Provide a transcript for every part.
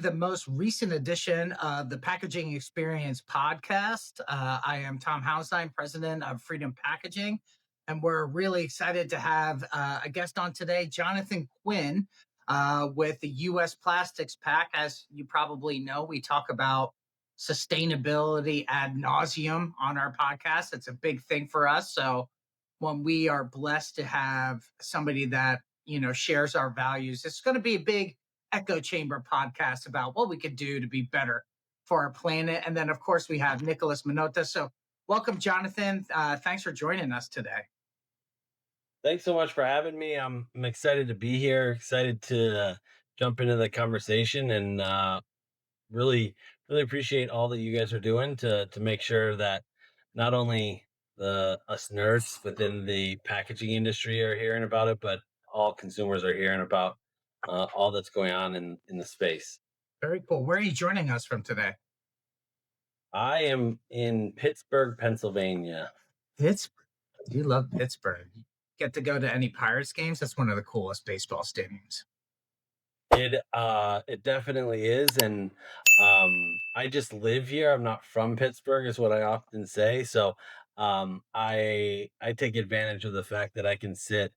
The most recent edition of the Packaging Experience podcast. I am Tom Hausheim, president of Freedom Packaging, and we're really excited to have a guest on today, Jonathan Quinn, with the US Plastics Pact. As you probably know, we talk about sustainability ad nauseum on our podcast. It's a big thing for us. So when we are blessed to have somebody that shares our values, it's going to be a big echo chamber podcast about what we could do to be better for our planet. And then, of course, we have Nicholas Minota. So, welcome, Jonathan. Thanks for joining us today. Thanks so much for having me. I'm excited to be here, excited to jump into the conversation, and really appreciate all that you guys are doing to make sure that not only the us nerds within the packaging industry are hearing about it, but all consumers are hearing about all that's going on in the space. Very cool. Where are you joining us from today? I am in Pittsburgh, Pennsylvania. Pittsburgh. You love Pittsburgh. Get to go to any Pirates games? That's one of the coolest baseball stadiums. It definitely is, and I just live here. I'm not from Pittsburgh, is what I often say. So I take advantage of the fact that I can sit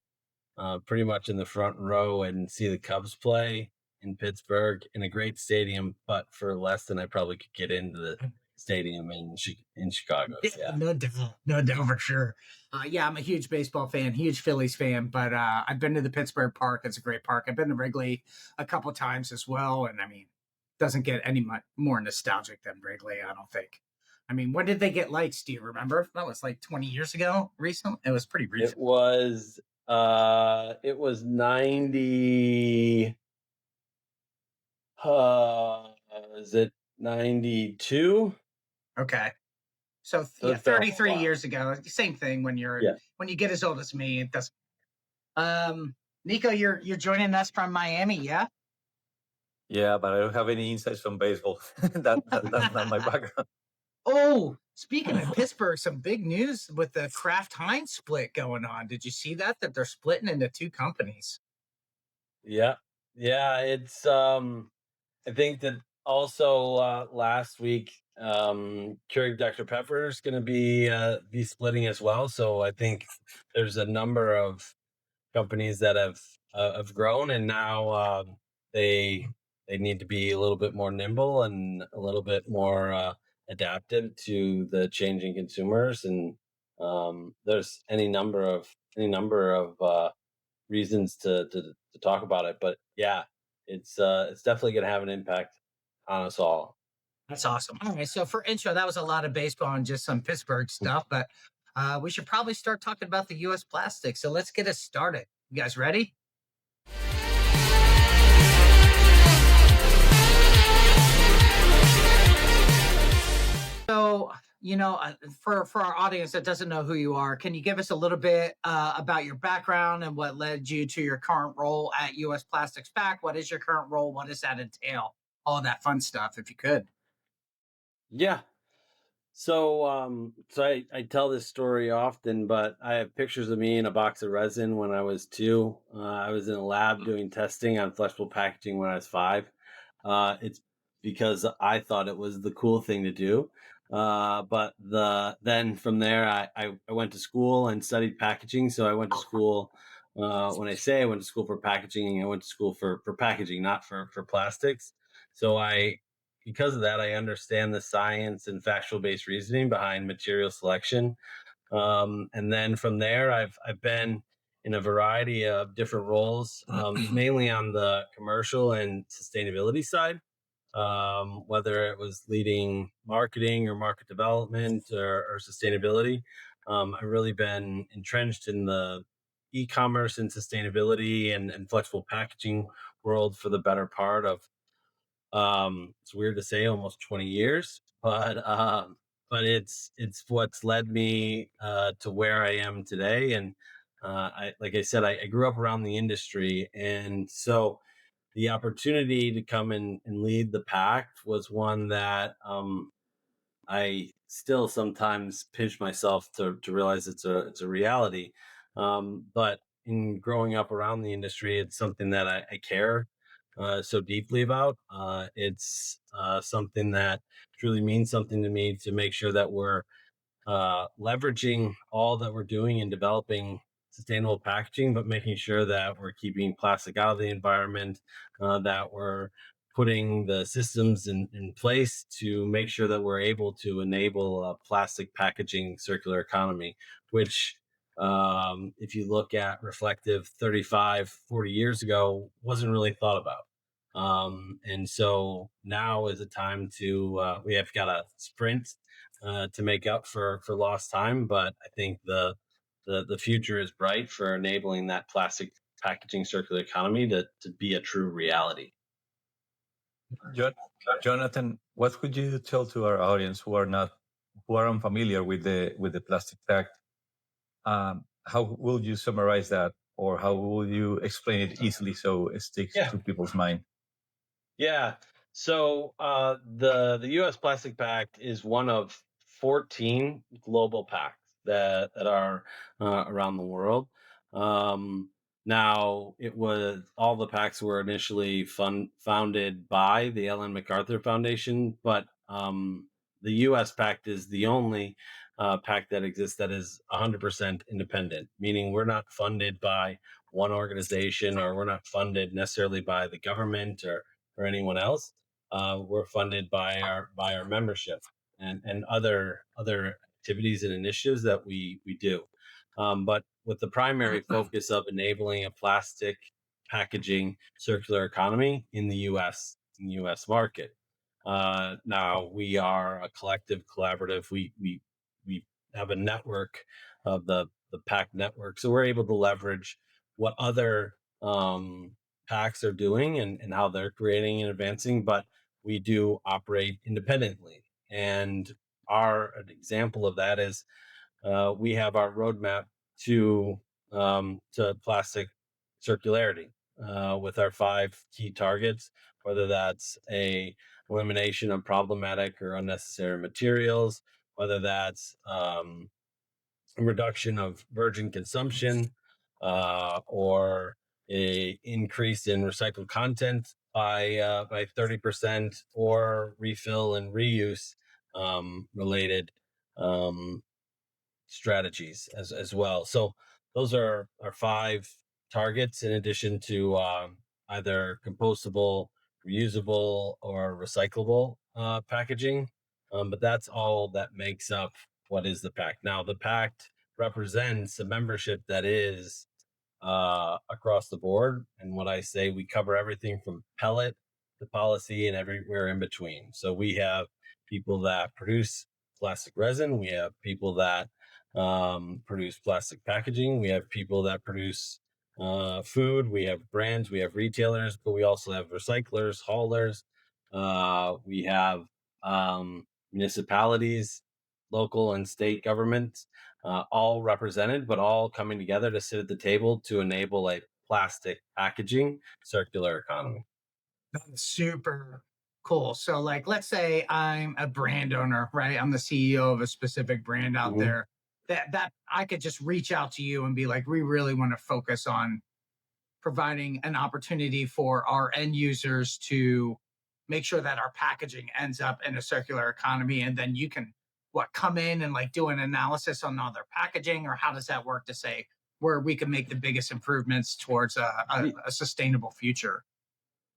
pretty much in the front row and see the Cubs play in Pittsburgh in a great stadium, but for less than I probably could get into the stadium in Chicago. Yeah, no doubt for sure. Yeah, I'm a huge baseball fan, huge Phillies fan, but I've been to the Pittsburgh Park. It's a great park. I've been to Wrigley a couple times as well, and I mean, doesn't get any more nostalgic than Wrigley, I don't think. I mean, when did they get lights? Do you remember? That was like 20 years ago. Recent. It was pretty recent. It was 90. Is it 92? Okay. So So yeah, it's been a 33 while. years ago. Same thing when Yeah. when you get as old as me. It does. Nico, you're joining us from Miami, yeah? Yeah, but I don't have any insights from baseball. That's not my background. Oh, speaking of Pittsburgh, some big news with the Kraft Heinz split going on. Did you see that? That they're splitting into two companies. Yeah. Yeah. I think that also last week, Keurig Dr. Pepper is going to be splitting as well. So I think there's a number of companies that have grown, and now they they need to be a little bit more nimble and a little bit more adaptive to the changing consumers. And there's any number of reasons to talk about it. But yeah, it's definitely going to have an impact on us all. That's awesome. All right. So for intro, that was a lot of baseball and just some Pittsburgh stuff, but we should probably start talking about the US plastic. So let's get us started. You guys ready? So, for our audience that doesn't know who you are, can you give us a little bit about your background and what led you to your current role at US Plastics Pact? What is your current role? What does that entail? All of that fun stuff, if you could. Yeah. So I tell this story often, but I have pictures of me in a box of resin when I was 2. I was in a lab doing testing on flexible packaging when I was 5. It's because I thought it was the cool thing to do. But then from there, I went to school and studied packaging. So I went to school. When I say I went to school for packaging, I went to school for packaging, not for plastics. So because of that, I understand the science and factual based reasoning behind material selection. And then from there, I've been in a variety of different roles, mainly on the commercial and sustainability side. Whether it was leading marketing or market development or sustainability, I've really been entrenched in the e-commerce and sustainability and flexible packaging world for the better part of it's weird to say almost 20 years, but it's what's led me to where I am today. And like I said, I grew up around the industry, and so the opportunity to come and lead the pact was one that I still sometimes pinch myself to realize it's a reality. But in growing up around the industry, it's something that I care so deeply about. It's something that truly means something to me, to make sure that we're leveraging all that we're doing in developing sustainable packaging, but making sure that we're keeping plastic out of the environment, that we're putting the systems in place to make sure that we're able to enable a plastic packaging circular economy, which, if you look at reflective 35, 40 years ago, wasn't really thought about. And so now is a time to, we have got a sprint to make up for lost time. But I think the future is bright for enabling that plastic packaging circular economy to be a true reality. Jo- Jonathan, what could you tell to our audience who are unfamiliar with the Plastic Pact? How will you summarize that, or how will you explain it easily so it sticks Yeah. to people's mind? Yeah. So the U.S. Plastic Pact is one of 14 global pacts that are around the world. Um, Now, it was all the pacts were initially founded by the Ellen MacArthur Foundation, but the U.S. Pact is the only pact that exists that is 100% independent, meaning we're not funded by one organization, or we're not funded necessarily by the government or anyone else. We're funded by our membership and other activities and initiatives that we do. But with the primary focus of enabling a plastic packaging circular economy in the U.S. market. Now we are a collective, collaborative. We have a network of the pack network, so we're able to leverage what other packs are doing and how they're creating and advancing, but we do operate independently. And an example of that is we have our roadmap to plastic circularity with our 5 key targets, whether that's a elimination of problematic or unnecessary materials, whether that's reduction of virgin consumption, or a increase in recycled content by 30%, or refill and reuse related um, strategies as well. So those are our 5 targets, in addition to either compostable, reusable, or recyclable packaging. But that's all that makes up what is the pact. Now, the pact represents a membership that is across the board. And what I say, we cover everything from pellet to policy and everywhere in between. So we have people that produce plastic resin, we have people that produce plastic packaging, we have people that produce food, we have brands, we have retailers, but we also have recyclers, haulers, we have municipalities, local and state governments, all represented, but all coming together to sit at the table to enable a plastic packaging circular economy. That's super cool. So, like, let's say I'm a brand owner, right? I'm the CEO of a specific brand out Mhm. there. That I could just reach out to you and be like, we really want to focus on providing an opportunity for our end users to make sure that our packaging ends up in a circular economy, and then you can come in and like do an analysis on all their packaging, or how does that work to say where we can make the biggest improvements towards a sustainable future?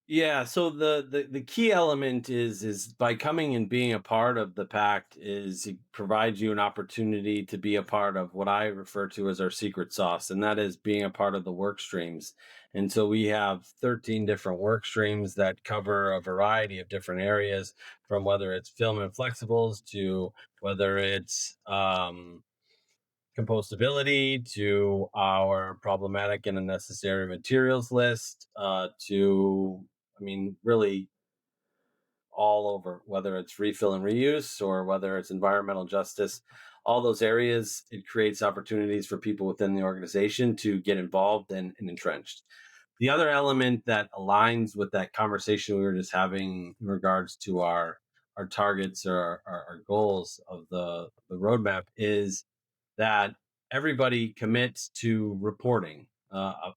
Yeah, so the key element is by coming and being a part of the pact, is it provides you an opportunity to be a part of what I refer to as our secret sauce, and that is being a part of the work streams. And so we have 13 different work streams that cover a variety of different areas, from whether it's film and flexibles, to whether it's compostability, to our problematic and unnecessary materials list, to, I mean, really all over, whether it's refill and reuse or whether it's environmental justice, all those areas, it creates opportunities for people within the organization to get involved and entrenched. The other element that aligns with that conversation we were just having in regards to our targets, or our goals of the roadmap, is that everybody commits to reporting.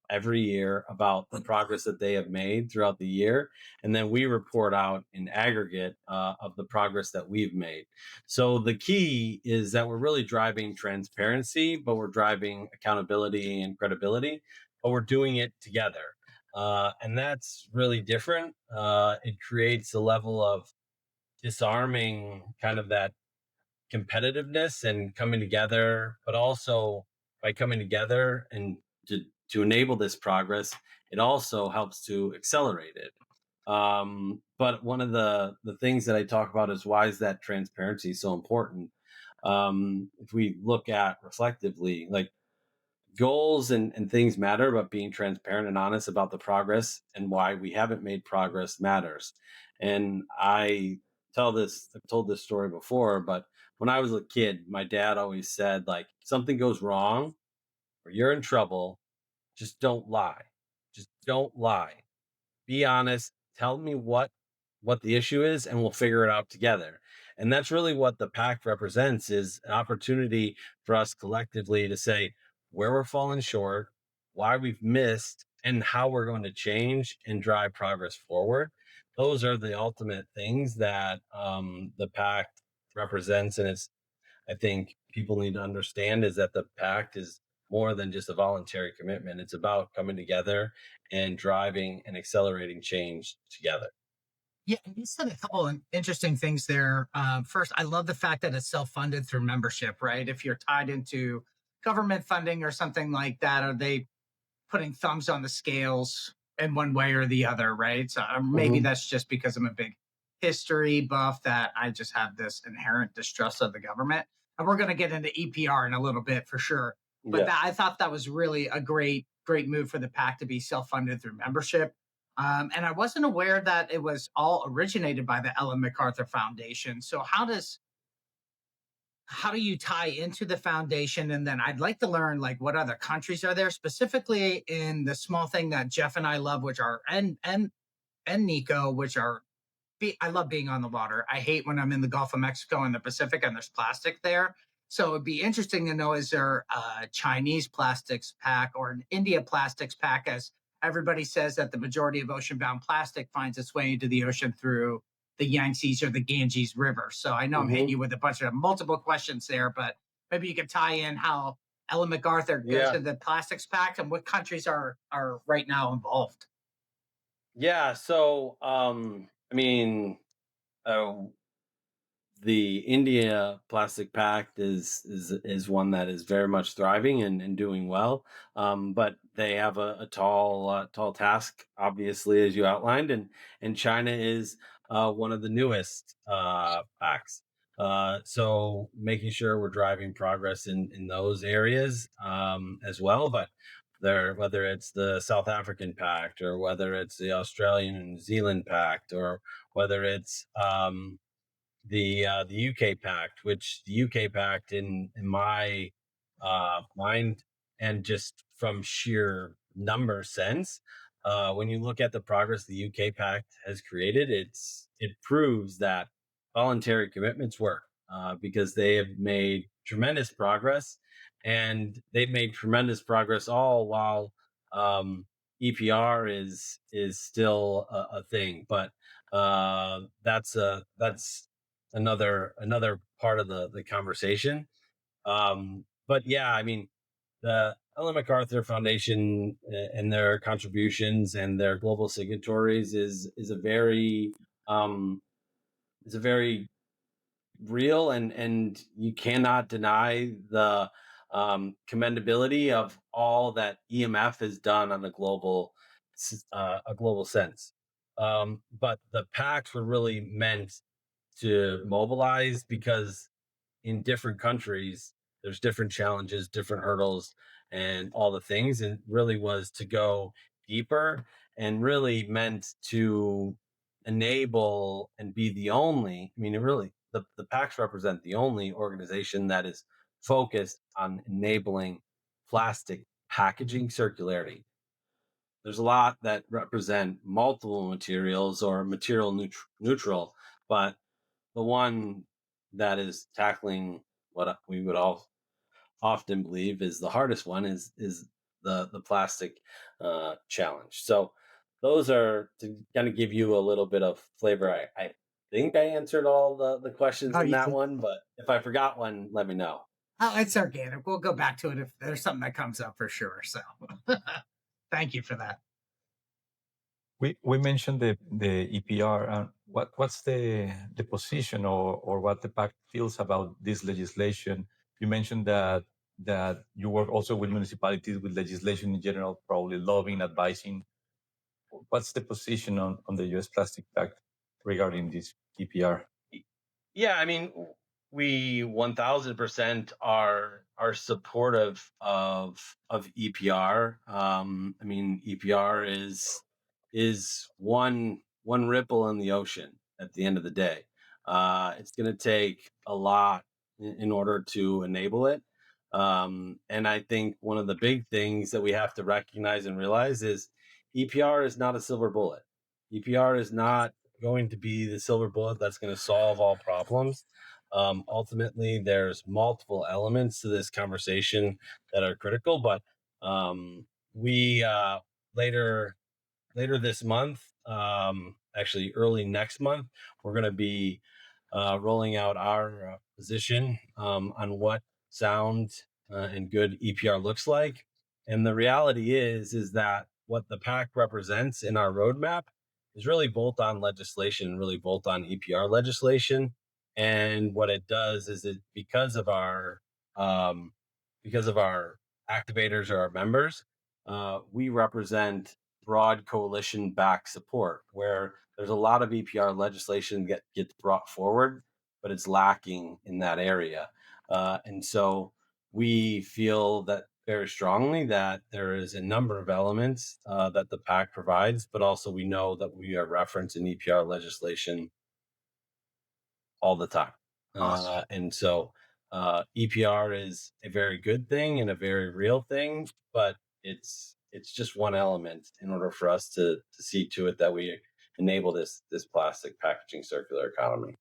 every year about the progress that they have made throughout the year, and then we report out in aggregate of the progress that we've made. So the key is that we're really driving transparency, but we're driving accountability and credibility, but we're doing it together. And that's really different. It creates a level of disarming kind of that competitiveness and coming together, but also by coming together and to enable this progress, it also helps to accelerate it. But one of the things that I talk about is why is that transparency so important? If we look at reflectively, like goals and things matter, but being transparent and honest about the progress and why we haven't made progress matters. And I've told this story before, but when I was a kid, my dad always said, like, something goes wrong or you're in trouble, just don't lie. Just don't lie. Be honest, tell me what the issue is and we'll figure it out together. And that's really what the pact represents, is an opportunity for us collectively to say where we're falling short, why we've missed, and how we're going to change and drive progress forward. Those are the ultimate things that the pact represents. And it's, I think people need to understand, is that the pact is more than just a voluntary commitment. It's about coming together and driving and accelerating change together. Yeah, and you said a couple of interesting things there. First, I love the fact that it's self-funded through membership, right? If you're tied into government funding or something like that, are they putting thumbs on the scales in one way or the other, right? So maybe Mhm. that's just because I'm a big history buff that I just have this inherent distrust of the government. And we're going to get into EPR in a little bit for sure. But Yeah. that, I thought that was really a great move for the PAC to be self funded through membership. And I wasn't aware that it was all originated by the Ellen MacArthur Foundation. So how do you tie into the foundation? And then I'd like to learn, like, what other countries are there, specifically in the small thing that Jeff and I love, which are and Nico, which are I love being on the water. I hate when I'm in the Gulf of Mexico and the Pacific and there's plastic there. So it'd be interesting to know, is there a Chinese plastics pack or an India plastics pack, as everybody says that the majority of ocean bound plastic finds its way into the ocean through the Yangtze or the Ganges River. So I know I'm hitting Hmm. you with a bunch of multiple questions there, but maybe you could tie in how Ellen MacArthur goes Yeah. to the plastics pack and what countries are right now involved. Yeah. So, I mean, uh, the India Plastic Pact is one that is very much thriving and doing well. But they have a tall task, obviously, as you outlined, and China is one of the newest pacts. So making sure we're driving progress in those areas as well. But there, whether it's the South African Pact or whether it's the Australian and New Zealand Pact or whether it's the UK Pact, which the UK Pact in my mind, and just from sheer number sense, when you look at the progress the UK Pact has created, it proves that voluntary commitments work, because they have made tremendous progress, and they've made tremendous progress all while EPR is still a thing, but that's another part of the conversation. But yeah, I mean, the Ellen MacArthur Foundation and their contributions and their global signatories um, is a very real, and you cannot deny the commendability of all that EMF has done on a global sense. But the pacts were really meant to mobilize, because in different countries there's different challenges, different hurdles, and all the things, and really was to go deeper, and really meant to enable and be the only, I mean, it really, the pacts represent the only organization that is focused on enabling plastic packaging circularity. There's a lot that represent multiple materials or material neutral, but the one that is tackling what we would all often believe is the hardest one is the plastic challenge. So those are to kind of give you a little bit of flavor. I think I answered all the questions Oh, in that one, but if I forgot one, let me know. it's organic. We'll go back to it if there's something that comes up for sure. So thank you for that. We mentioned the EPR. What's the position or what the pact feels about this legislation? You mentioned that you work also with municipalities with legislation in general, probably lobbying, advising. What's the position on the US Plastic Pact regarding this EPR? Yeah, I mean, we 1000% are supportive of EPR. I mean, EPR is one ripple in the ocean at the end of the day. It's going to take a lot in order to enable it. And I think one of the big things that we have to recognize and realize is EPR is not a silver bullet. EPR is not going to be the silver bullet that's going to solve all problems. Ultimately, there's multiple elements to this conversation that are critical, but we later this month, actually early next month, we're going to be rolling out our position on what sound and good EPR looks like. And the reality is that what the pack represents in our roadmap is really bolt-on legislation, really bolt-on EPR legislation. And what it does is it because of our activators or our members, we represent broad coalition back support where there's a lot of EPR legislation that gets brought forward, but it's lacking in that area. And so we feel that very strongly that there is a number of elements that the pact provides, but also we know that we are referenced in EPR legislation all the time. Awesome. And so EPR is a very good thing and a very real thing, but it's just one element in order for us to see to it that we enable this plastic packaging circular economy.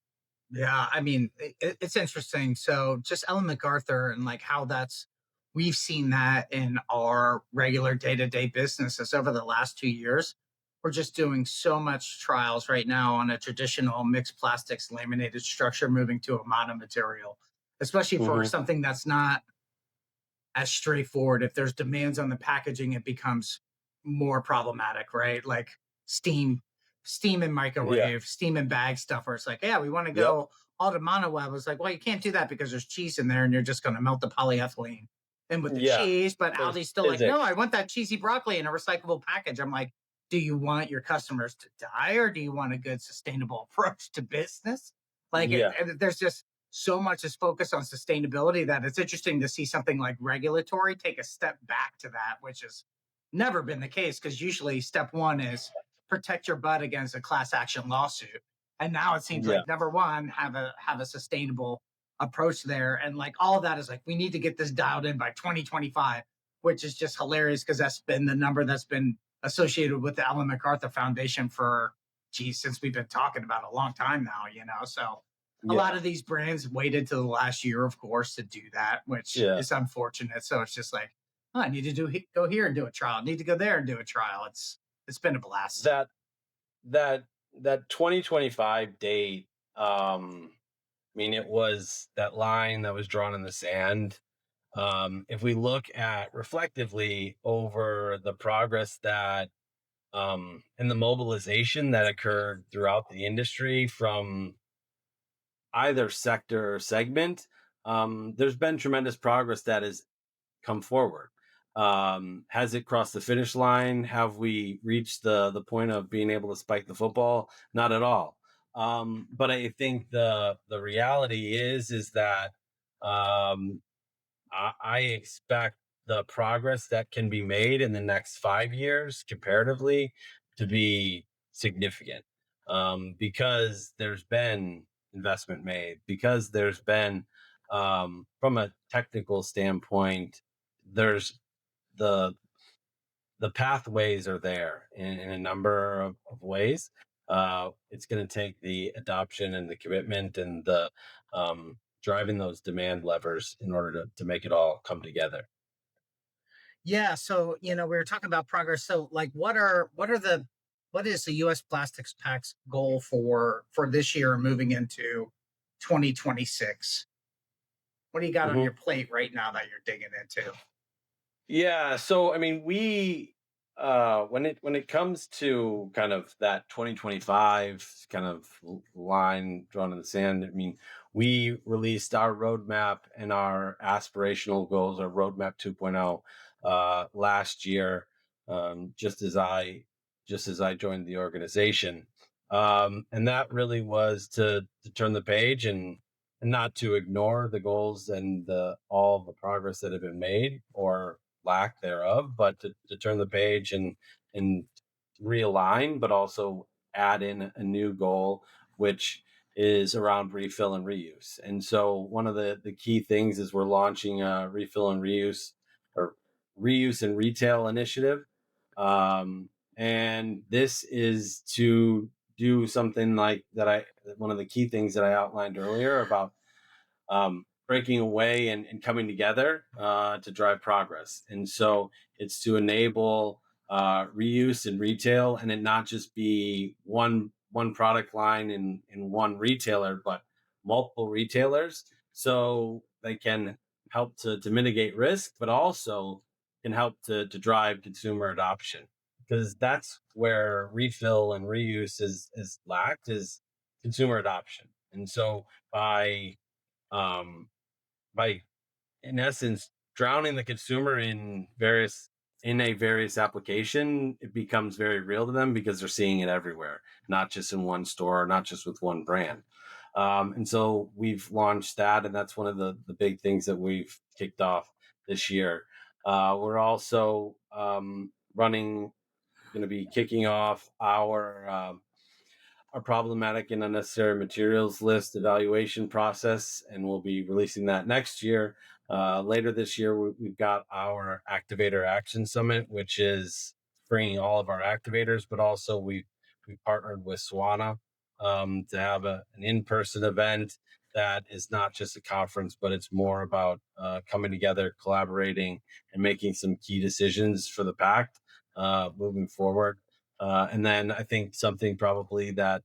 Yeah, I mean, it's interesting. So just Ellen MacArthur and like how we've seen that in our regular day-to-day businesses over the last 2 years. We're just doing so much trials right now on a traditional mixed plastics laminated structure, moving to a monomaterial, especially for Mm-hmm. something that's not as straightforward. If there's demands on the packaging, it becomes more problematic, right? Like steam, steam and Yeah. microwave, steam and bag stuff, where it's like, yeah, we want to Yep. go all to mono web. It's like, well, you can't do that because there's cheese in there and you're just going to melt the polyethylene in with the Yeah. cheese. But There's Aldi's still like, no, I physics. want that cheesy broccoli in a recyclable package. I'm like, do you want your customers to die or do you want a good sustainable approach to business? Like, Yeah. there's just so much is focused on sustainability that it's interesting to see something like regulatory take a step back to that, which has never been the case because usually step one is protect your butt against a class action lawsuit. And now it seems Yeah. like number one, have a sustainable approach there. And like all of that is like we need to get this dialed in by 2025, which is just hilarious because that's been the number that's been associated with the Ellen MacArthur Foundation for geez, since we've been talking about a long time now. So a lot Yeah. of these brands waited to the last year, of course, to do that, which Yeah. is unfortunate. So it's just like, oh, I need to go here and do a trial. I need to go there and do a trial. It's been a blast. That that that 2025 date, I mean, it was that line that was drawn in the sand. If we look at reflectively over the progress that and the mobilization that occurred throughout the industry from either sector or segment, there's been tremendous progress that has come forward. Has it crossed the finish line? Have we reached the point of being able to spike the football? Not at all. But I think the reality is that um, I expect the progress that can be made in the next 5 years comparatively to be significant because there's been investment made, because there's been, from a technical standpoint, there's the the pathways are there in a number of ways. It's going to take the adoption and the commitment and the driving those demand levers in order to make it all come together. Yeah, so we were talking about progress. So like what is the US Plastics Pact's goal for this year and moving into 2026? What do you got on your Mhm. plate right now that you're digging into? Yeah, so I mean, we when it comes to kind of that 2025 kind of line drawn in the sand, I mean, we released our roadmap and our aspirational goals, our roadmap 2.0, last year, just as I joined the organization, and that really was to turn the page and not to ignore the goals and all the progress that have been made or lack thereof, but to turn the page and realign, but also add in a new goal, which is around refill and reuse. And so one of the key things is we're launching a refill and reuse or reuse and retail initiative. And this is to do something like that. One of the key things that I outlined earlier about breaking away and coming together to drive progress. And so it's to enable reuse in retail, and it not just be one product line in one retailer, but multiple retailers, so they can help to mitigate risk, but also can help to drive consumer adoption. Because that's where refill and reuse is lacked, is consumer adoption. And so um, by in essence drowning the consumer in a various application, it becomes very real to them because they're seeing it everywhere, not just in one store, not just with one brand. And so we've launched that, and that's one of the big things that we've kicked off this year. We're also running going to be kicking off our problematic and unnecessary materials list evaluation process, and we'll be releasing that next year. Later this year, we've got our Activator Action Summit, which is bringing all of our activators, but also we partnered with Swana to have an in-person event that is not just a conference, but it's more about coming together, collaborating, and making some key decisions for the pact moving forward. And then I think something probably that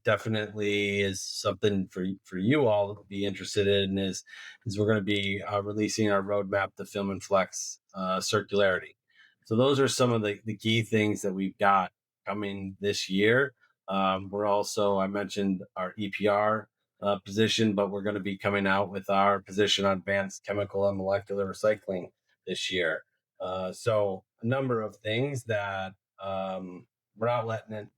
definitely is something for you all to be interested in is we're going to be releasing our roadmap to film and flex circularity. So those are some of the key things that we've got coming this year. We're also, I mentioned our EPR position, but we're going to be coming out with our position on advanced chemical and molecular recycling this year. So a number of things that we're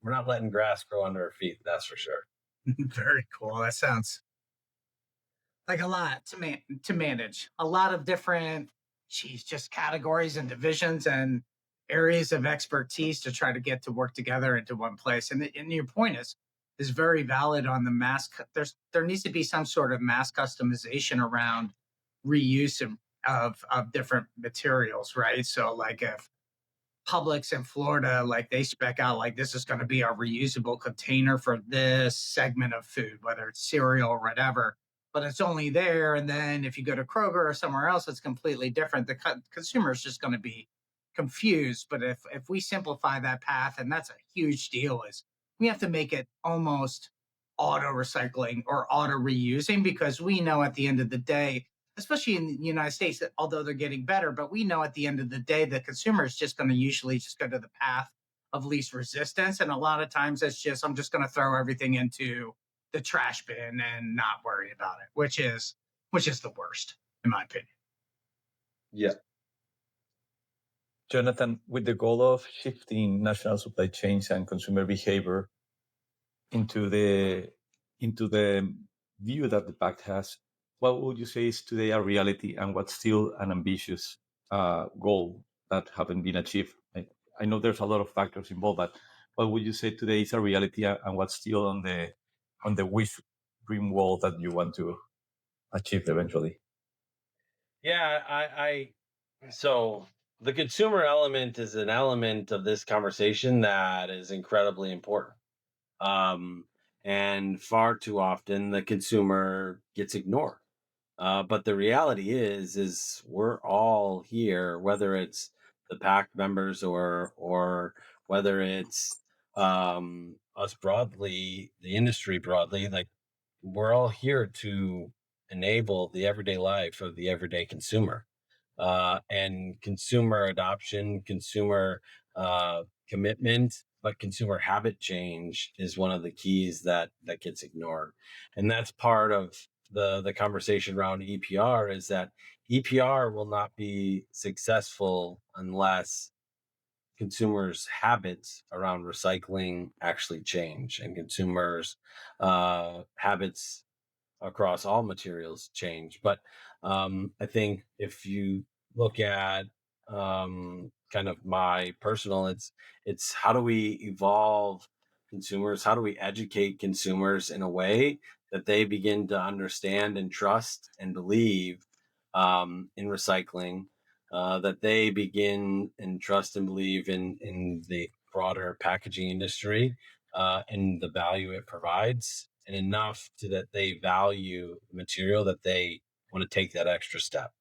not letting grass grow under our feet. That's for sure. Very cool. That sounds like a lot to manage. A lot of different, just categories and divisions and areas of expertise to try to get to work together into one place. And your point is very valid on the there needs to be some sort of mass customization around reuse of different materials, right? So like if Publix in Florida, like they spec out like this is going to be our reusable container for this segment of food, whether it's cereal or whatever. But it's only there, and then if you go to Kroger or somewhere else, it's completely different. The consumer is just going to be confused. But if we simplify that path, and that's a huge deal, is we have to make it almost auto recycling or auto reusing because we know at the end of the day, especially in the United States, that although they're getting better, but we know at the end of the day, the consumer is just going to usually just go to the path of least resistance. And a lot of times it's just, I'm just going to throw everything into the trash bin and not worry about it, which is the worst, in my opinion. Yeah. Jonathan, with the goal of shifting national supply chains and consumer behavior into the view that the pact has, what would you say is today a reality and what's still an ambitious goal that haven't been achieved? I know there's a lot of factors involved, but what would you say today is a reality and what's still on the wish dream wall that you want to achieve eventually? Yeah. So the consumer element is an element of this conversation that is incredibly important. Um, and far too often the consumer gets ignored. But the reality is we're all here, whether it's the pact members or whether it's us broadly, the industry broadly, like we're all here to enable the everyday life of the everyday consumer. And consumer adoption, consumer commitment, but consumer habit change is one of the keys that gets ignored, and that's part of the conversation around EPR. Is that EPR will not be successful unless consumers' habits around recycling actually change, and consumers' habits across all materials change. But I think if you look at kind of my personal, it's how do we evolve consumers? How do we educate consumers in a way that they begin to understand and trust and believe in recycling? That they begin and trust and believe in the broader packaging industry and the value it provides, and enough to that they value the material that they want to take that extra step.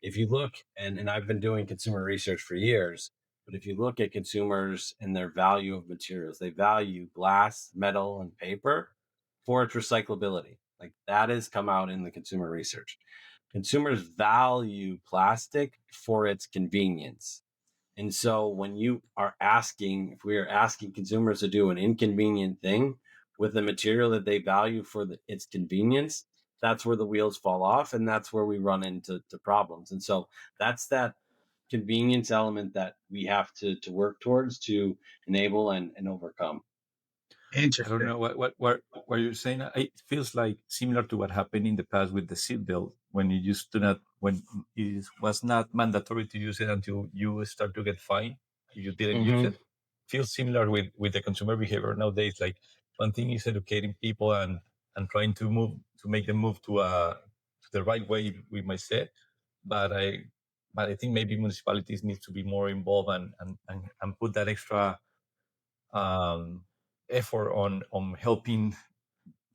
If you look, and I've been doing consumer research for years, but if you look at consumers and their value of materials, they value glass, metal, and paper for its recyclability. Like that has come out in the consumer research. Consumers value plastic for its convenience. And so when you are asking, if we are asking consumers to do an inconvenient thing with a material that they value for its convenience, that's where the wheels fall off, and that's where we run into problems. And so that's that convenience element that we have to work towards to enable and overcome. I don't Interesting. know what you're saying. It feels like similar to what happened in the past with the seatbelt when you used to not when it was not mandatory to use it until you start to get fined if you didn't use Hmm. it. Feels similar with the consumer behavior nowadays. Like one thing is educating people and trying to move to make them move to the right way, we might say. But I think maybe municipalities need to be more involved and put that extra um, effort on helping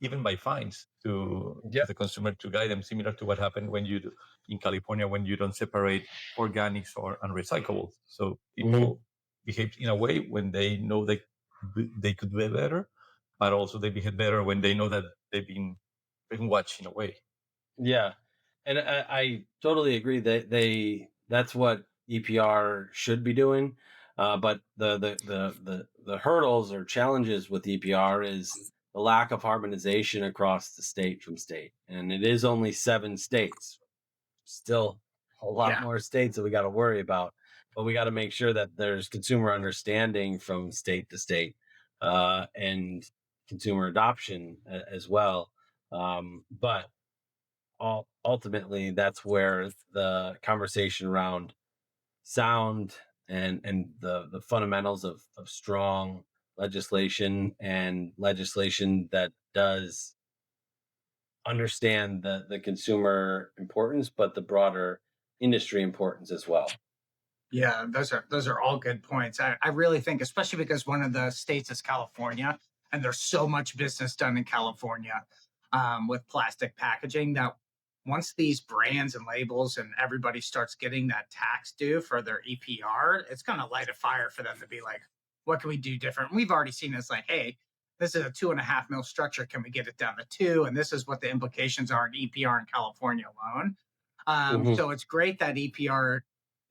even by fines to Yeah. the consumer to guide them, similar to what happened when you in California when you don't separate organics or unrecyclables. So Hmm. people behave in a way when they know they could be better, but also they behave better when they know that they've been watched in a way. Yeah, and I totally agree that that's what EPR should be doing. But the hurdles or challenges with EPR is the lack of harmonization across the state from state, and it is only 7 states. Still a lot Yeah. more states that we got to worry about, but we got to make sure that there's consumer understanding from state to state, and consumer adoption as well. But ultimately that's where the conversation around sound and the fundamentals of strong legislation and legislation that does understand the consumer importance but the broader industry importance as well. Yeah, those are all good points. I really think, especially because one of the states is California, and there's so much business done in California with plastic packaging that once these brands and labels and everybody starts getting that tax due for their EPR, it's going to light a fire for them to be like, what can we do different? We've already seen this, like, hey, this is a 2.5 mil structure. Can we get it down to two? And this is what the implications are in EPR in California alone. Hmm. So it's great that EPR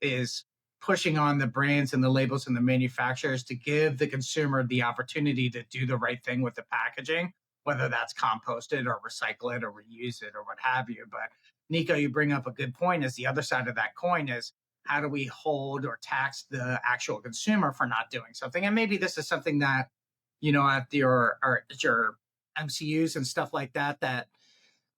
is pushing on the brands and the labels and the manufacturers to give the consumer the opportunity to do the right thing with the packaging, whether that's compost it or recycle it or reuse it or what have you. But Nico, you bring up a good point. Is the other side of that coin is how do we hold or tax the actual consumer for not doing something? And maybe this is something that, at your MCUs and stuff like that, that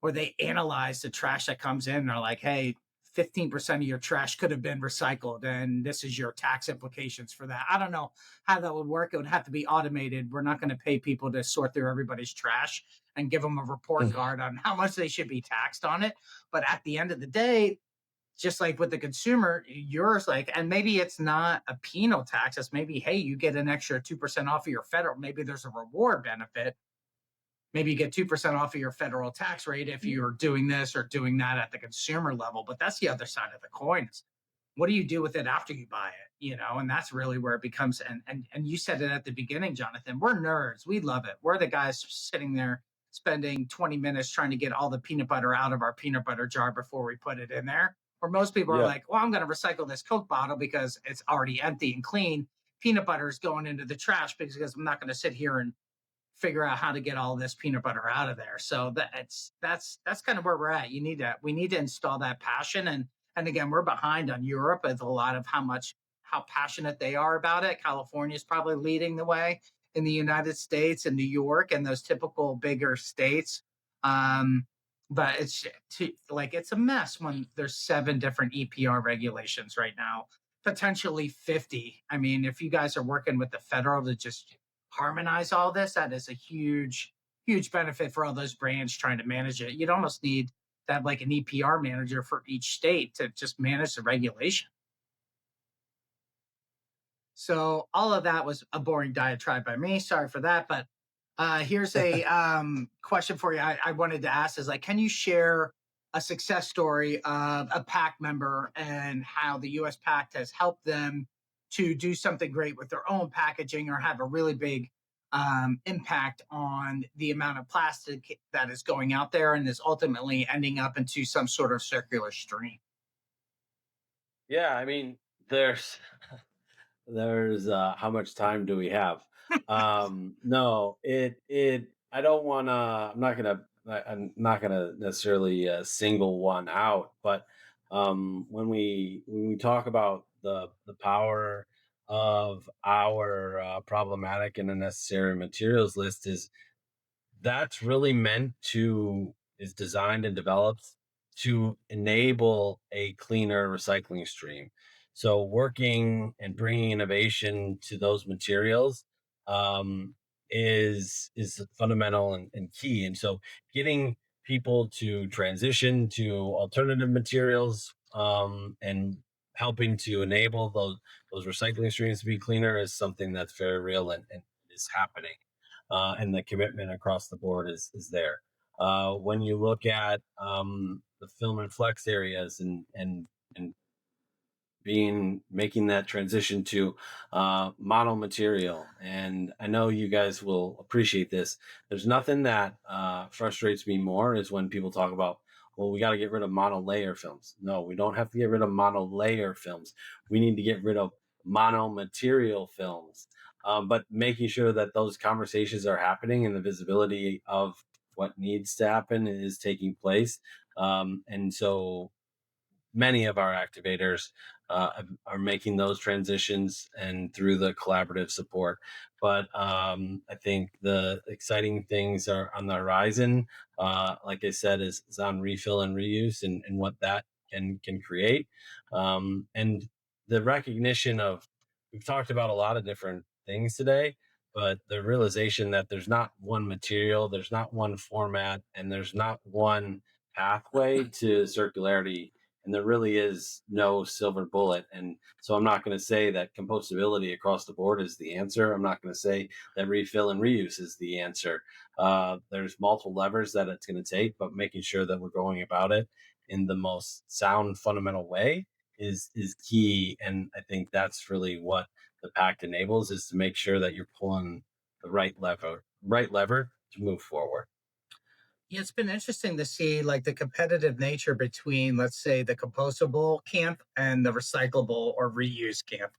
where they analyze the trash that comes in and are like, hey, 15% of your trash could have been recycled and this is your tax implications for that. I don't know how that would work. It would have to be automated. We're not going to pay people to sort through everybody's trash and give them a report card on how much they should be taxed on it. But at the end of the day, just like with the consumer, yours like, and maybe it's not a penal tax. It's maybe, hey, you get an extra 2% off of your federal. Maybe there's a reward benefit maybe you get 2% off of your federal tax rate if you're doing this or doing that at the consumer level. But that's the other side of the coin. What do you do with it after you buy it? And that's really where it becomes, and you said it at the beginning, Jonathan, we're nerds. We love it. We're the guys sitting there spending 20 minutes trying to get all the peanut butter out of our peanut butter jar before we put it in there. Where most people are Yeah. like, well, I'm going to recycle this Coke bottle because it's already empty and clean. Peanut butter is going into the trash because I'm not going to sit here and figure out how to get all this peanut butter out of there. So that's kind of where we're at. We need to install that passion, and again, we're behind on Europe with a lot of how passionate they are about it. California is probably leading the way in the United States and New York and those typical bigger states. Um, but it's a mess when there's 7 different EPR regulations right now, potentially 50. I mean, if you guys are working with the federal to just harmonize all this, that is a huge benefit for all those brands trying to manage it. You'd almost need to have like an EPR manager for each state to just manage the regulation. So all of that was a boring diatribe by me. Sorry for that. But here's a question for you. I wanted to ask is like, can you share a success story of a PAC member and how the US Pact has helped them to do something great with their own packaging or have a really big impact on the amount of plastic that is going out there and is ultimately ending up into some sort of circular stream? Yeah, I mean, there's how much time do we have? No, it I don't want to I'm not gonna necessarily single one out, but when we talk about the power of our problematic and unnecessary materials list, that's really meant to is designed and developed to enable a cleaner recycling stream. So working and bringing innovation to those materials um, is fundamental and key. And so getting people to transition to alternative materials and helping to enable those recycling streams to be cleaner is something that's very real and is happening, and the commitment across the board is there. When you look at the film and flex areas and making that transition to mono material, and I know you guys will appreciate this. There's nothing that frustrates me more is when people talk about, well, we got to get rid of mono layer films. No, we don't have to get rid of mono layer films. We need to get rid of mono material films. But making sure that those conversations are happening and the visibility of what needs to happen is taking place. And so many of our activators are making those transitions and through the collaborative support. But I think the exciting things are on the horizon. Like I said, is on refill and reuse and what that can create. And the recognition of we've talked about a lot of different things today, but the realization that there's not one material, there's not one format, and there's not one pathway to circularity, and there really is no silver bullet. And so I'm not going to say that compostability across the board is the answer. I'm not going to say that refill and reuse is the answer. There's multiple levers that it's going to take, but making sure that we're going about it in the most sound, fundamental way is key. And I think that's really what the pact enables, is to make sure that you're pulling the right lever to move forward. Yeah, it's been interesting to see like the competitive nature between, let's say, the compostable camp and the recyclable or reuse camp,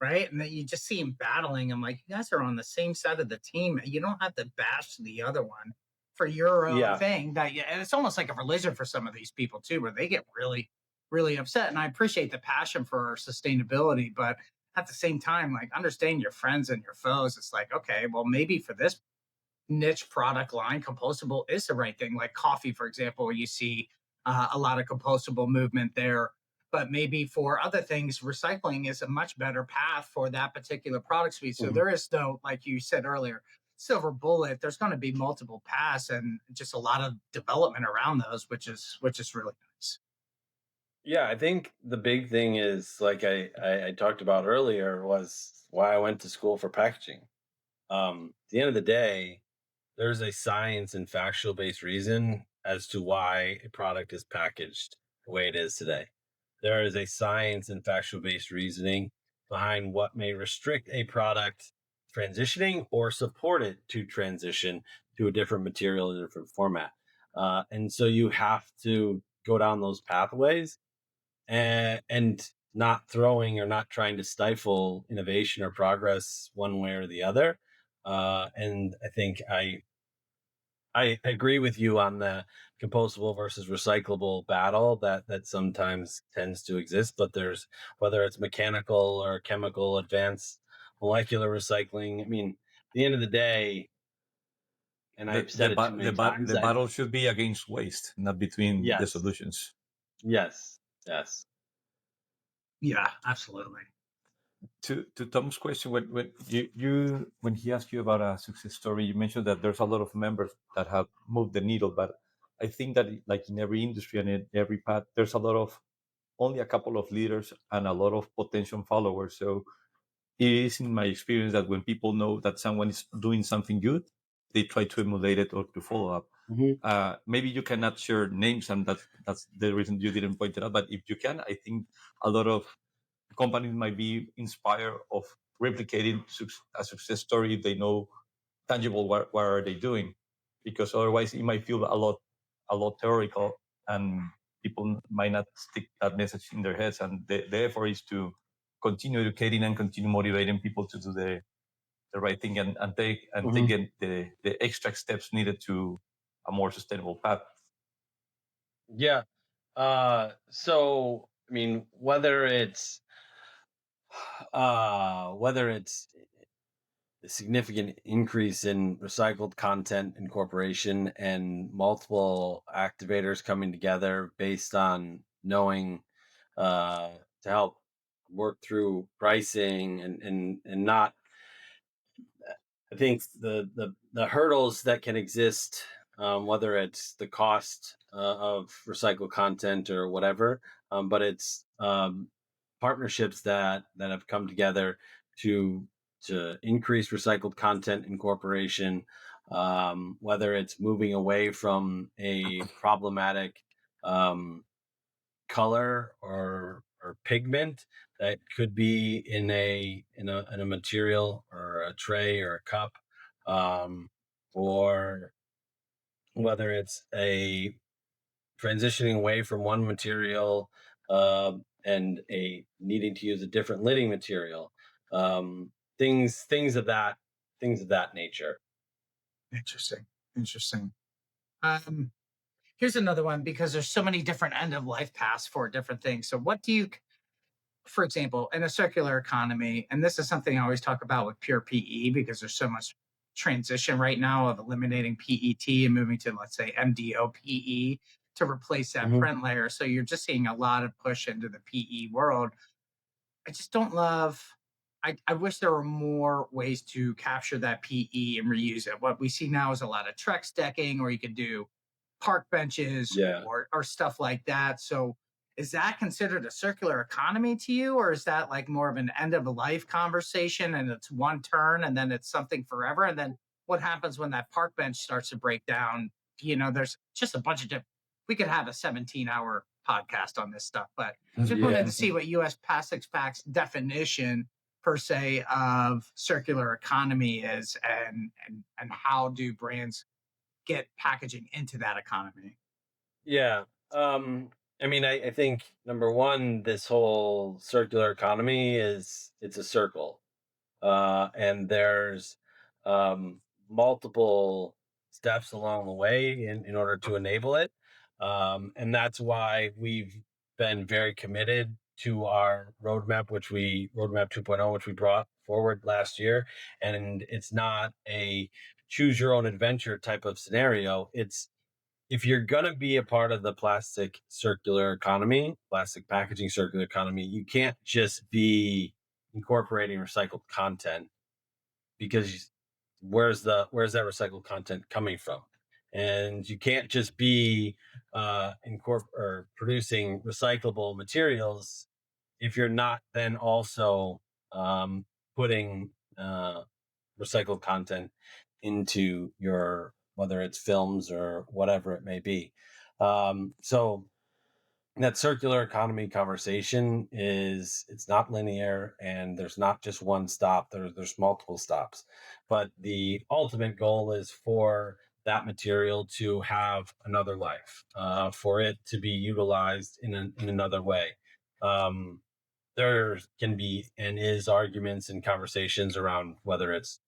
right? And then you just see them battling. I'm like, you guys are on the same side of the team. You don't have to bash the other one for your own Yeah. thing. And it's almost like a religion for some of these people too, where they get really upset. And I appreciate the passion for sustainability, but at the same time, like understand your friends and your foes. It's like, okay, well, maybe for this niche product line, compostable is the right thing. Like coffee, for example, you see a lot of compostable movement there. But maybe for other things, recycling is a much better path for that particular product suite. So Mhm. there is no, like you said earlier, silver bullet. There's going to be multiple paths and just a lot of development around those, which is really nice. Yeah, I think the big thing is like I talked about earlier was why I went to school for packaging. At the end of the day, there's a science and factual based reason as to why a product is packaged the way it is today. There is a science and factual based reasoning behind what may restrict a product transitioning or support it to transition to a different material, a different format. And so you have to go down those pathways, and not throwing or not trying to stifle innovation or progress one way or the other. And I think I agree with you on the compostable versus recyclable battle that sometimes tends to exist. But there's, whether it's mechanical or chemical, advanced molecular recycling. I mean, at the end of the day, and I've said it too many times. The battle should be against waste, not between the Yes, solutions. yes, yes. Yeah, absolutely. To Tom's question, when when he asked you about a success story, you mentioned that there's a lot of members that have moved the needle. But I think that, like in every industry and in every path, there's a lot of only a couple of leaders and a lot of potential followers. So it is in my experience that when people know that someone is doing something good, they try to emulate it or to follow up. Mhm. Maybe you cannot share names, and that's the reason you didn't point it out. But if you can, I think a lot of companies might be inspired of replicating a success story if they know tangible what are they doing, because otherwise it might feel a lot theoretical, and people might not stick that message in their heads. And the effort is to continue educating and continue motivating people to do the right thing, and take Mhm. the extra steps needed to a more sustainable path. Yeah. So I mean, whether it's a significant increase in recycled content incorporation and multiple activators coming together based on knowing, uh, to help work through pricing, and not, I think the hurdles that can exist, whether it's the cost of recycled content or whatever, but it's, partnerships that have come together to increase recycled content incorporation, whether it's moving away from a problematic, um, color or pigment that could be in a material or a tray or a cup, um, or whether it's a transitioning away from one material, and a needing to use a different lidding material, things of that nature. Interesting. Interesting. Um, Here's another one because there's so many different end of life paths for different things. So, what do you, for example, in a circular economy, and this is something I always talk about with pure PE because there's so much transition right now of eliminating PET and moving to, let's say, MDO-PE to replace that Hmm. print layer. So, you're just seeing a lot of push into the PE world. I just don't love. I wish there were more ways to capture that PE and reuse it. What we see now is a lot of Trex decking, or you could do park benches Yeah. or stuff like that. So is that considered a circular economy to you, or is that like more of an end of a life conversation and it's one turn and then it's something forever? And then what happens when that park bench starts to break down? There's just a bunch of different. We could have a 17-hour podcast on this stuff, but just Yeah. wanted to see what US Plastics Pact's definition per se of circular economy is, and how do brands get packaging into that economy. Yeah. I mean, I think number one, this whole circular economy it's a circle. And there's, um, multiple steps along the way in order to enable it. And that's why we've been very committed to our roadmap, roadmap 2.0, which we brought forward last year. And it's not a choose your own adventure type of scenario. It's, if you're going to be a part of the plastic circular economy, plastic packaging circular economy, you can't just be incorporating recycled content, because where's that recycled content coming from? And you can't just be, or producing recyclable materials if you're not then also, putting, recycled content into your, whether it's films or whatever it may be. So that circular economy conversation it's not linear, and there's not just one stop. There's multiple stops, but the ultimate goal is for that material to have another life, for it to be utilized in another way. um, there can be and is arguments and conversations around whether it's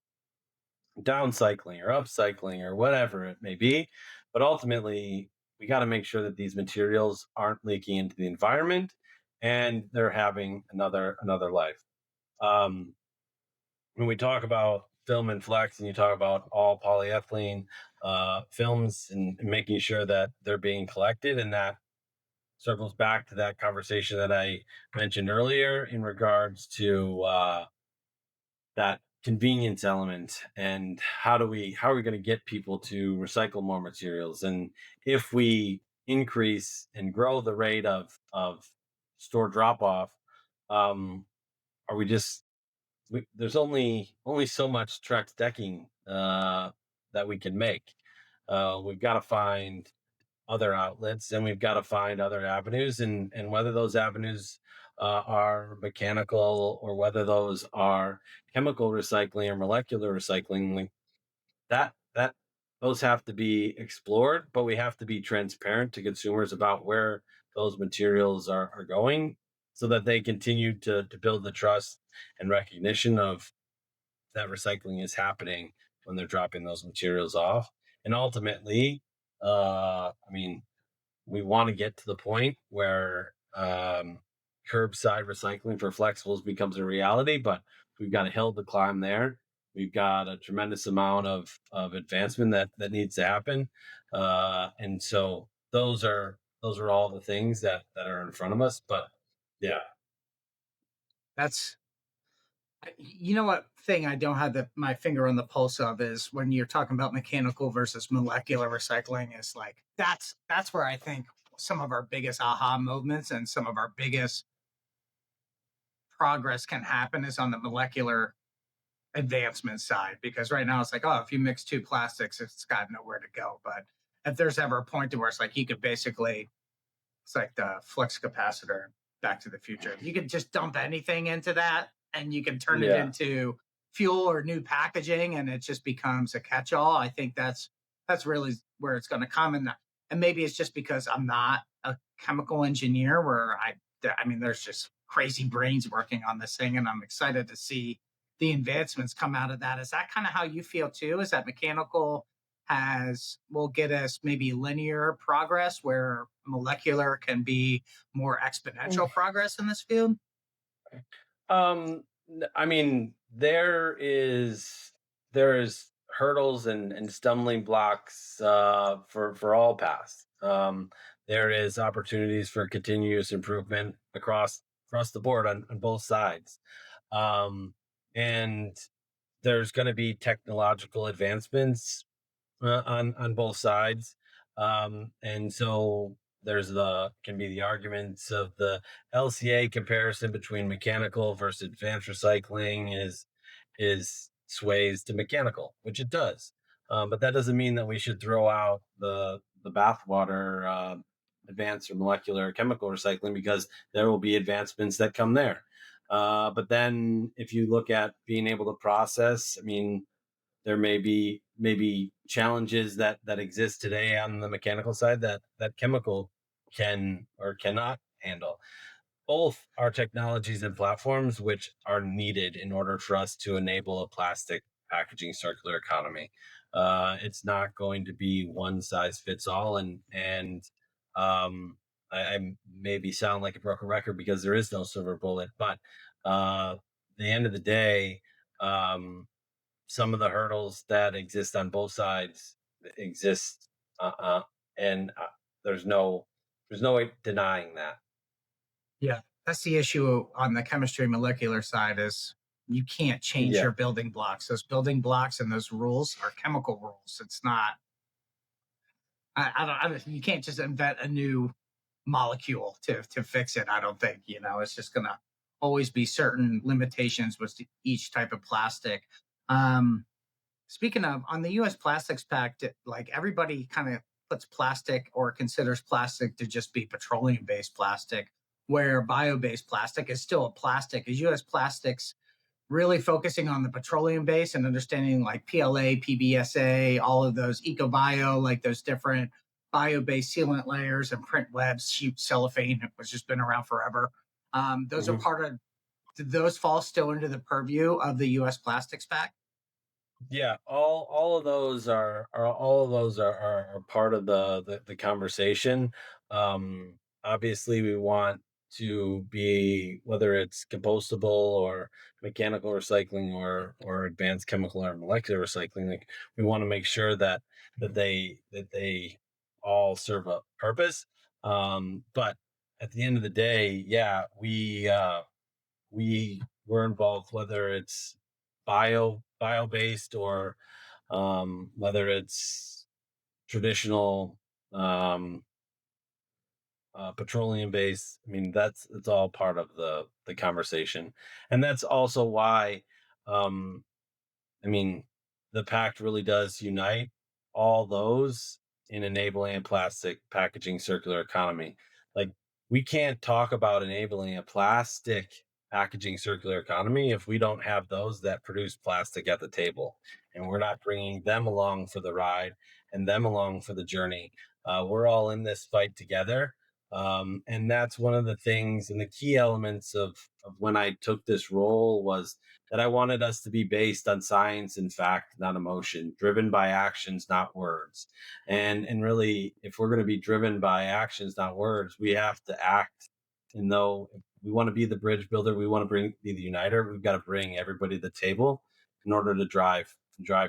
downcycling or upcycling or whatever it may be. But ultimately, we got to make sure that these materials aren't leaking into the environment and they're having another life. Um, when we talk about film and flex, and you talk about all polyethylene films, and making sure that they're being collected, and that circles back to that conversation that I mentioned earlier in regards to that convenience element, and how are we going to get people to recycle more materials. And if we increase and grow the rate of store drop off, um are we just there's only so much Trex decking that we can make. We've got to find other outlets, and we've got to find other avenues, and whether those avenues are mechanical or whether those are chemical recycling or molecular recycling, like that those have to be explored. But we have to be transparent to consumers about where those materials are going, so that they continue to build the trust and recognition of that recycling is happening when they're dropping those materials off. And ultimately, I mean, we want to get to the point where curbside recycling for flexibles becomes a reality, but we've got a hill to climb there. We've got a tremendous amount of advancement that needs to happen, and so those are all the things that are in front of us. But yeah, That's you know what thing I don't have my finger on the pulse of is when you're talking about mechanical versus molecular recycling. Is like that's where I think some of our biggest aha movements and some of our biggest progress can happen is on the molecular advancement side, because right now it's like, oh, if you mix two plastics, it's got nowhere to go. But if there's ever a point to where it's like you could basically, it's like the flux capacitor, Back to the Future. You could just dump anything into that, and you can turn it yeah, into fuel or new packaging, and it just becomes a catch-all. I think that's really where it's going to come, and maybe it's just because I'm not a chemical engineer, where I mean, there's just crazy brains working on this thing, and I'm excited to see the advancements come out of that. Is that kind of how you feel too? Is that mechanical will get us maybe linear progress where molecular can be more exponential progress in this field? I mean, there is hurdles and stumbling blocks for all paths. There is opportunities for continuous improvement across the board on both sides, and there's going to be technological advancements on both sides. And so there's the can be the arguments of the LCA comparison between mechanical versus advanced recycling is sways to mechanical, which it does. But that doesn't mean that we should throw out the bathwater, advanced or molecular chemical recycling, because there will be advancements that come there. But then if you look at being able to process, I mean, there may be challenges that exist today on the mechanical side that chemical can or cannot handle. Both are technologies and platforms which are needed in order for us to enable a plastic packaging circular economy. It's not going to be one size fits all, and I maybe sound like a broken record because there is no silver bullet, but the end of the day, some of the hurdles that exist on both sides exist, uh, and there's no way denying that. Yeah, that's the issue on the chemistry molecular side is you can't change Yeah, your building blocks. Those building blocks and those rules are chemical rules. It's not. You can't just invent a new molecule to fix it. I don't think it's just gonna always be certain limitations with each type of plastic. Um, Speaking of, on the US Plastics Pact, like everybody kind of puts plastic or considers plastic to just be petroleum based plastic, where bio based plastic is still a plastic. Is US Plastics really focusing on the petroleum base and understanding like PLA, PBSA, all of those eco-bio, like those different bio-based sealant layers and print webs, sheet cellophane, which has been around forever. Those are Mhm. part of. Did those fall still into the purview of the U.S. Plastics Pact? Yeah, all of those are all of those are part of the conversation. Obviously, we want to be, whether it's compostable or mechanical recycling or advanced chemical or molecular recycling. Like, we want to make sure that they all serve a purpose. But at the end of the day, yeah, we were involved, whether it's bio based or whether it's traditional um, petroleum based. I mean, that's it's all part of the conversation, and that's also why um, I mean, the pact really does unite all those in enabling a plastic packaging circular economy. Like, we can't talk about enabling a plastic packaging circular economy if we don't have those that produce plastic at the table, and we're not bringing them along for the ride and them along for the journey. We're all in this fight together. And that's one of the things and the key elements of when I took this role was that I wanted us to be based on science and fact, not emotion, driven by actions, not words. And really, if we're going to be driven by actions, not words, we have to act. And though we want to be the bridge builder, we want to be the uniter. We've got to bring everybody to the table in order to drive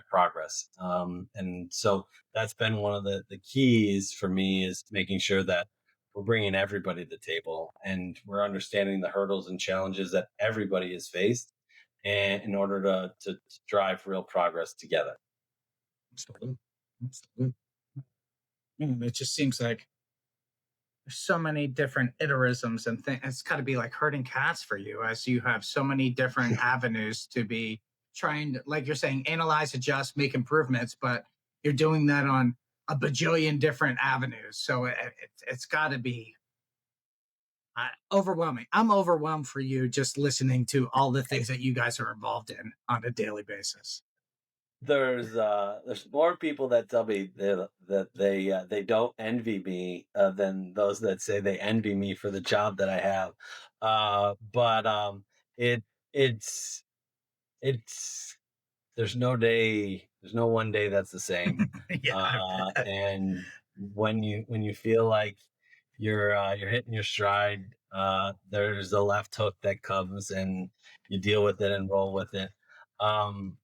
progress. And so that's been one of the keys for me, is making sure that we're bringing everybody to the table and we're understanding the hurdles and challenges that everybody has faced, and in order to drive real progress together. Absolutely. Absolutely. It just seems like there's so many different iterisms and things. It's got to be like herding cats for you, as you have so many different avenues to be trying to, like you're saying, analyze, adjust, make improvements, but you're doing that on a bajillion different avenues. So it's got to be overwhelming. I'm overwhelmed for you just listening to all the things that you guys are involved in on a daily basis. There's more people that tell me that they don't envy me than those that say they envy me for the job that I have. But it it's it's there's no one day that's the same. Yeah, I bet. And when you feel like you're hitting your stride, there's a left hook that comes, and you deal with it and roll with it. Um,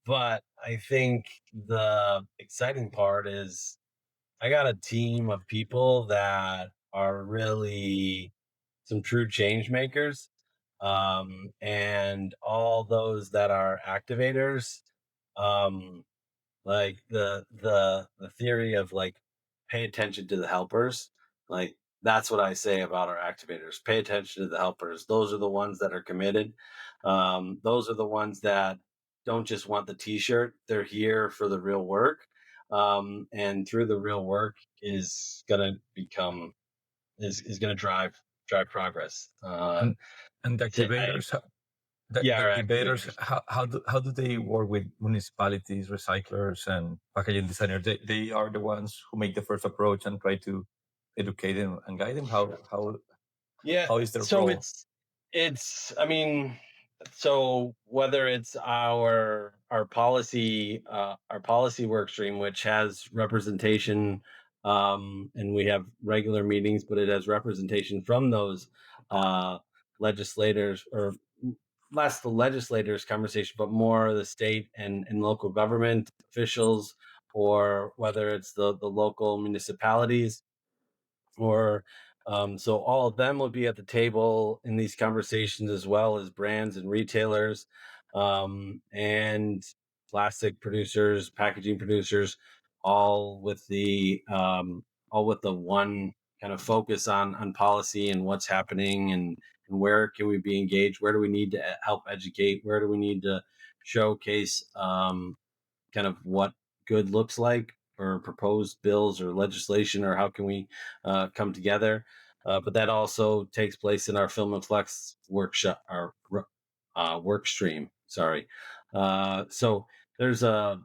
but I think the exciting part is I got a team of people that are really some true change makers, and all those that are activators. Um, like the theory of, like, pay attention to the helpers. Like, that's what I say about our activators. Pay attention to the helpers. Those are the ones that are committed. Those are the ones that don't just want the t-shirt. They're here for the real work. And through the real work is gonna become is gonna drive progress. And and the To, I, activators, yeah, the our activators, activators. how do they work with municipalities, recyclers, and packaging designers? They are the ones who make the first approach and try to educate them and guide them. Yeah, How is their so role? it's I mean, so whether it's our policy work stream, which has representation, and we have regular meetings, but it has representation from those uh legislators, or less the legislators conversation, but more the state and local government officials, or whether it's the local municipalities, or so all of them will be at the table in these conversations, as well as brands and retailers, and plastic producers, packaging producers, all with the one kind of focus on policy and what's happening, and where can we be engaged, where do we need to help educate, where do we need to showcase kind of what good looks like, or proposed bills or legislation, or how can we come together. But that also takes place in our Film and Flex workshop, our work stream. Sorry. So there's a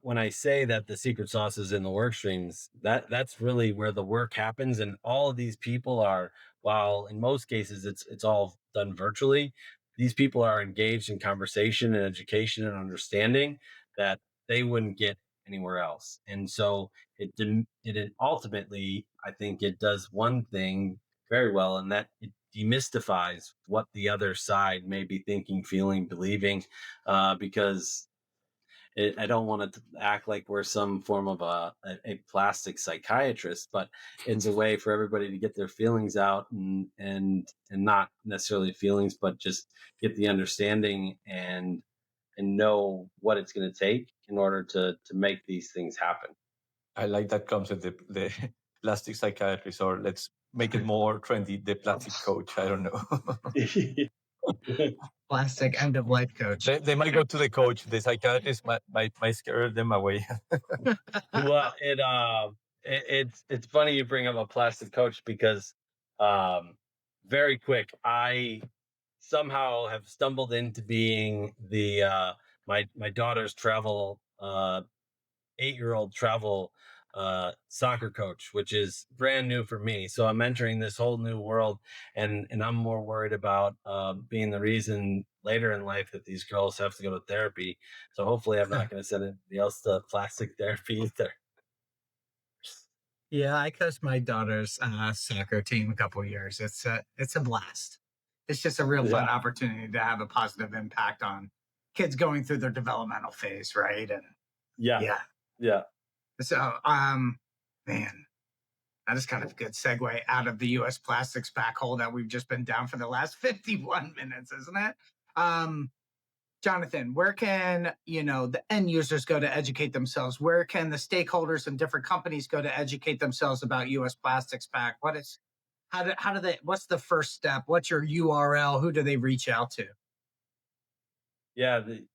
when I say that the secret sauce is in the work streams, that's really where the work happens. And all of these people are, while in most cases it's all done virtually, these people are engaged in conversation and education and understanding that they wouldn't get anywhere else. And so it ultimately, I think it does one thing very well, and that it demystifies what the other side may be thinking, feeling, believing, because I don't want to act like we're some form of a plastic psychiatrist, but it's a way for everybody to get their feelings out, and not necessarily feelings, but just get the understanding and know what it's going to take in order to make these things happen. I like that concept, the plastic psychiatrist, or let's make it more trendy, the plastic coach. I don't know. Plastic end of life coach. They might go to the coach. The psychiatrist might scare them away. Well, it's funny you bring up a plastic coach, because um, very quick, I somehow have stumbled into being the my daughter's travel 8-year-old travel soccer coach, which is brand new for me. So I'm entering this whole new world, and I'm more worried about being the reason later in life that these girls have to go to therapy. So hopefully, I'm not going to send anybody else to plastic therapy either. Yeah, I coached my daughter's soccer team a couple years. It's a blast. It's just a real fun Yeah, opportunity to have a positive impact on kids going through their developmental phase, right? And yeah, yeah, yeah. so man, that is kind of a good segue out of the US plastics pack hole that we've just been down for the last 51 minutes, isn't it? Um, Jonathan, where can the end users go to educate themselves? Where can the stakeholders and different companies go to educate themselves about US Plastics Pact? How do they? What's the first step? What's your URL? Who do they reach out to? Yeah, the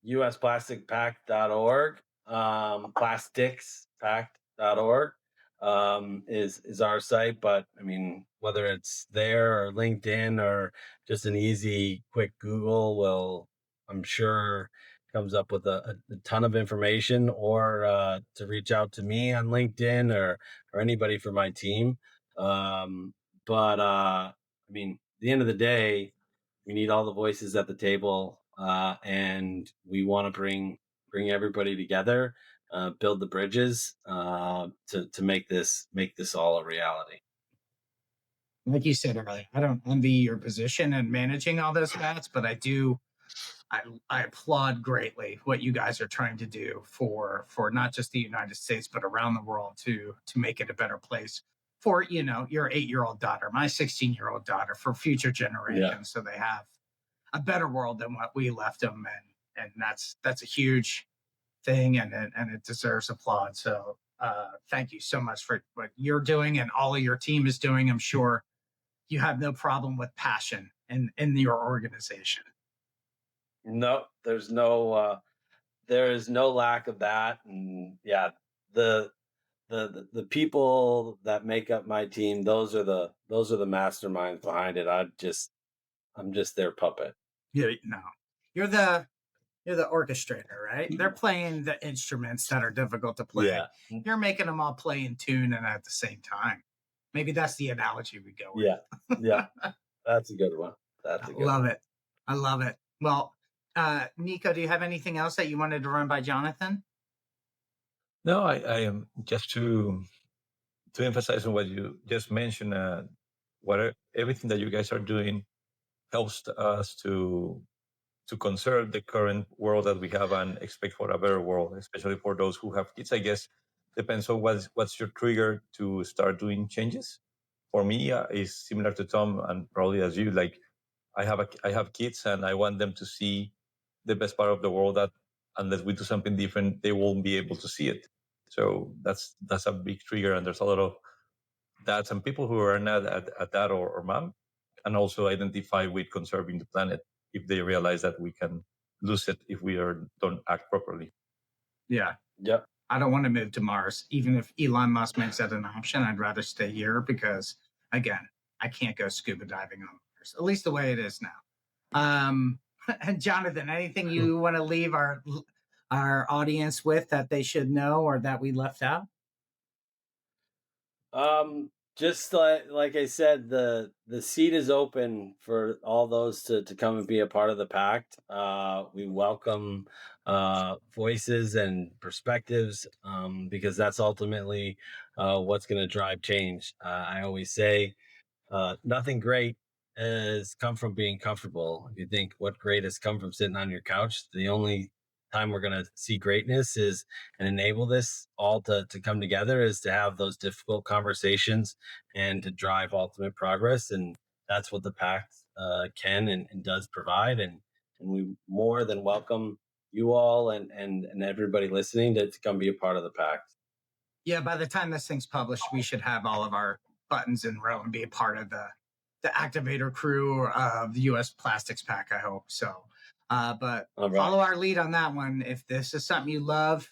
USPlasticPact.org, plasticspact.org, is our site. But I mean, whether it's there or LinkedIn or just an easy, quick Google, will, I'm sure, comes up with a ton of information, or to reach out to me on LinkedIn, or anybody from my team. But I mean, at the end of the day, we need all the voices at the table, and we want to bring everybody together, build the bridges, to make this all a reality. Like you said earlier, I don't envy your position in managing all those bats, but I do. I applaud greatly what you guys are trying to do for not just the United States but around the world to make it a better place for your 8-year-old daughter, my 16-year-old daughter, for future Yeah. generations, so they have a better world than what we left them, and that's a huge thing, and it deserves applaud. So thank you so much for what you're doing and all of your team is doing. I'm sure you have no problem with passion in your organization. No, there is no lack of that. And yeah, the the people that make up my team, those are the masterminds behind it. I'm just their puppet. No, you're the you're the orchestrator, right? They're playing the instruments that are difficult to play. Yeah. You're making them all play in tune and at the same time. Maybe that's the analogy we go Yeah. with. Yeah. That's a good one. That's I a good love one. it. I love it. Well, Nico, do you have anything else that you wanted to run by Jonathan? No, I am just to emphasize on what you just mentioned. Everything that you guys are doing helps us to conserve the current world that we have and expect for a better world, especially for those who have kids. I guess depends on what's your trigger to start doing changes. For me, is similar to Tom and probably as you. Like I have kids and I want them to see the best part of the world that unless we do something different, they won't be able to see it. So that's a big trigger, and there's a lot of dads and people who are not at dad or mom, and also identify with conserving the planet if they realize that we can lose it if we don't act properly. Yeah. Yep. I don't want to move to Mars. Even if Elon Musk makes that an option, I'd rather stay here because, again, I can't go scuba diving on Mars, at least the way it is now. And Jonathan, anything you want to leave our audience with that they should know or that we left out? Just like I said, the seat is open for all those to come and be a part of the pact. We welcome voices and perspectives because that's ultimately what's going to drive change. I always say nothing great has come from being comfortable. If you think what great has come from sitting on your couch, the only time we're going to see greatness is and enable this all to come together is to have those difficult conversations and to drive ultimate progress. And that's what the pact can and does provide. And we more than welcome you all and everybody listening to come be a part of the pact. Yeah, by the time this thing's published, we should have all of our buttons in row and be a part of the activator crew of the US Plastics Pact, I hope. So, but All follow right. our lead on that one. If this is something you love,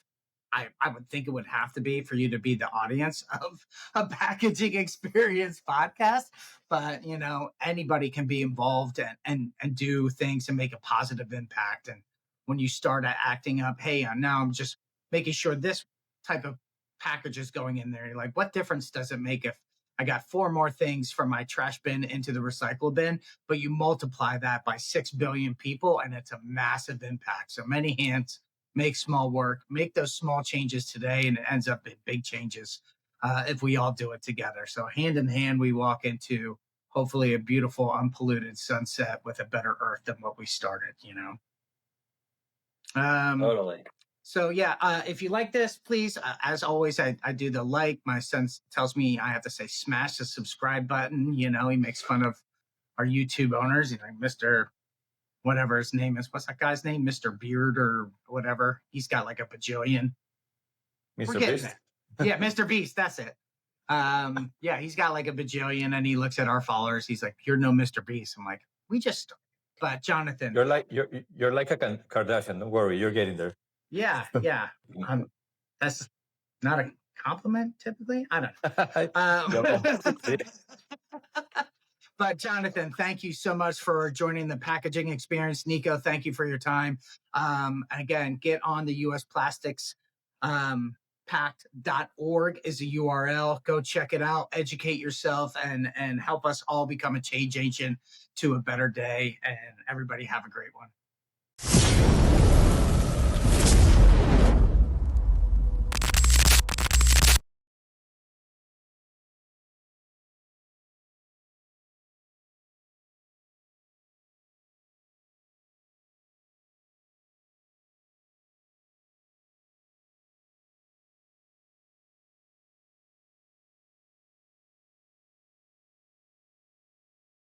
I would think it would have to be for you to be the audience of a packaging experience podcast. But you know, anybody can be involved and do things and make a positive impact. And when you start acting up, hey, now I'm just making sure this type of packages going in there. You're like, what difference does it make if I got 4 more things from my trash bin into the recycle bin? But you multiply that by 6 billion people, and it's a massive impact. So many hands make small work, make those small changes today, and it ends up in big changes if we all do it together. So hand in hand, we walk into hopefully a beautiful, unpolluted sunset with a better earth than what we started, you know? Totally. So yeah, if you like this, please, as always, I do the like. My son tells me I have to say smash the subscribe button. You know, he makes fun of our YouTube owners. He's like Mr. whatever his name is. What's that guy's name? Mr. Beard or whatever. He's got like a bajillion. We're Mr. getting Beast. there. Yeah, Mr. Beast. That's it. Yeah, he's got like a bajillion, and he looks at our followers. He's like, "You're no Mr. Beast." I'm like, "We just started." But Jonathan, You're like a Kardashian. Don't worry, you're getting there. yeah. That's not a compliment typically. I don't know. But Jonathan, thank you so much for joining the packaging experience. Nico, thank you for your time. Again, get on the US Plastics Pact.org is a URL. Go check it out, educate yourself, and help us all become a change agent to a better day. And everybody have a great one.